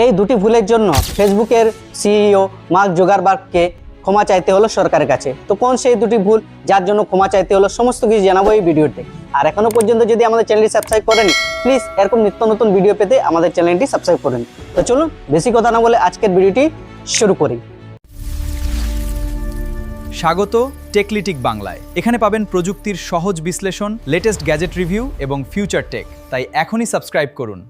এই দুটি ভুলের জন্য ফেসবুকের সিইও মার্ক জুকারবার্গকে ক্ষমা চাইতে হলো সরকারের কাছে। তো কোন সেই দুটি ভুল যার জন্য ক্ষমা চাইতে হলো, সমস্ত কিছু জানাবো এই ভিডিওতে। আর এখনো পর্যন্ত যদি আমাদের চ্যানেলটি সাবস্ক্রাইব করেনি, প্লিজ এরকম নিত্য নতুন ভিডিও পেতে আমাদের চ্যানেলটি সাবস্ক্রাইব করুন। তো চলুন বেশি কথা না বলে আজকের ভিডিওটি শুরু করি। স্বাগত টেকলিটিক বাংলায়। এখানে পাবেন প্রযুক্তির সহজ বিশ্লেষণ, লেটেস্ট গ্যাজেট রিভিউ এবং ফিউচার টেক। তাই এখনই সাবস্ক্রাইব করুন।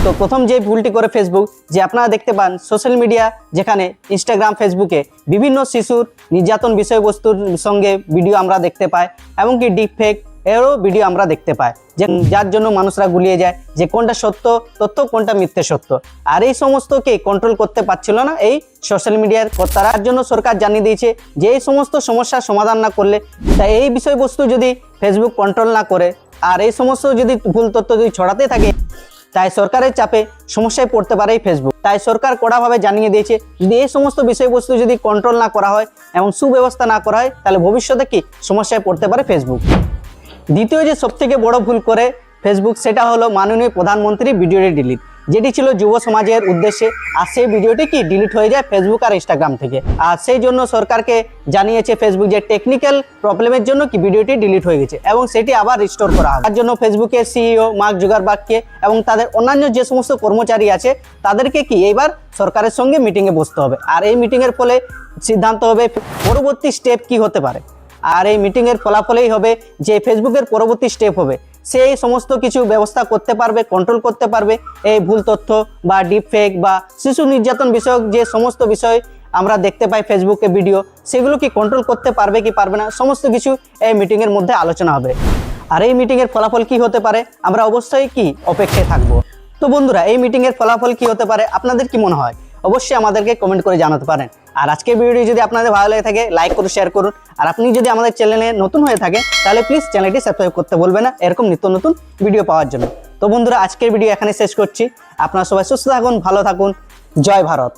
তো প্রথম যে ভুলটি করে ফেসবুক, যে আপনারা দেখতে পান সোশ্যাল মিডিয়া যেখানে ইনস্টাগ্রাম, ফেসবুকে বিভিন্ন শিশুর নির্যাতন বিষয়বস্তুর সঙ্গে ভিডিও আমরা দেখতে পাই, এমনকি ডিপ ফেক এরও ভিডিও আমরা দেখতে পাই, যে যার জন্য মানুষরা গুলিয়ে যায় যে কোনটা সত্য তথ্য, কোনটা মিথ্যে সত্য। আর এই সমস্তকে কন্ট্রোল করতে পারছিল না এই সোশ্যাল মিডিয়ার কর্তারা। তার জন্য সরকার জানিয়ে দিয়েছে যে এই সমস্ত সমস্যার সমাধান না করলে, তাই এই বিষয়বস্তু যদি ফেসবুক কন্ট্রোল না করে আর এই সমস্ত যদি ভুল তথ্য যদি ছড়াতে থাকে, তাই সরকারের চাপে সমস্যায় পড়তে পারে এই ফেসবুক। তাই সরকার কড়াভাবে জানিয়ে দিয়েছে যদি এই সমস্ত বিষয়বস্তু যদি কন্ট্রোল না করা হয় এবং সুব্যবস্থা না করা হয়, তাহলে ভবিষ্যতে কি সমস্যায় পড়তে পারে ফেসবুক। দ্বিতীয় যে সবথেকে বড় ভুল করে ফেসবুক, সেটা হলো মাননীয় প্রধানমন্ত্রী ভিডিওটি ডিলিট, যেটি ছিল যুব সমাজের উদ্দেশ্যে। আর সেই ভিডিওটি কি ডিলিট হয়ে যায় ফেসবুক আর ইনস্টাগ্রাম থেকে। আর সেই জন্য সরকারকে জানিয়েছে ফেসবুক যে টেকনিক্যাল প্রবলেমের জন্য কি ভিডিওটি ডিলিট হয়ে গেছে এবং সেটি আবার রিস্টোর করা হবে। তার জন্য ফেসবুকের সিইও মার্ক জুকারবার্গকে এবং তাদের অন্যান্য যে সমস্ত কর্মচারী আছে তাদেরকে কি এইবার সরকারের সঙ্গে মিটিংয়ে বসতে হবে। আর এই মিটিংয়ের ফলে সিদ্ধান্ত হবে পরবর্তী স্টেপ কি হতে পারে। আর এই মিটিংয়ের ফলাফলেই হবে যে ফেসবুকের পরবর্তী স্টেপ হবে সেই সমস্ত কিছু ব্যবস্থা করতে পারবে, কন্ট্রোল করতে পারবে এই ভুল তথ্য বা ডিপ ফেক বা শিশু নির্যাতন বিষয়ক যে সমস্ত বিষয় আমরা দেখতে পাই ফেসবুকে ভিডিও, সেগুলো কি কন্ট্রোল করতে পারবে কি পারবে না, সমস্ত কিছু এই মিটিংয়ের মধ্যে আলোচনা হবে। আর এই মিটিংয়ের ফলাফল কি হতে পারে আমরা অবশ্যই কি অপেক্ষায় থাকবো। তো বন্ধুরা, এই মিটিংয়ের ফলাফল কি হতে পারে আপনাদের কি মনে হয়, অবশ্যই আমাদেরকে কমেন্ট করে জানাতে পারেন। আর আজকের ভিডিওটি যদি আপনাদের ভালো লাগে থাকে লাইক করুন, শেয়ার করুন। আর আপনি যদি আমাদের চ্যানেলে নতুন হয়ে থাকেন তাহলে প্লিজ চ্যানেলটি সাবস্ক্রাইব করতে বলবেন না এরকম নিত্য নতুন ভিডিও পাওয়ার জন্য। তো বন্ধুরা, আজকের ভিডিও এখানে শেষ করছি। আপনারা সবাই সুস্থ থাকুন, ভালো থাকুন। জয় ভারত।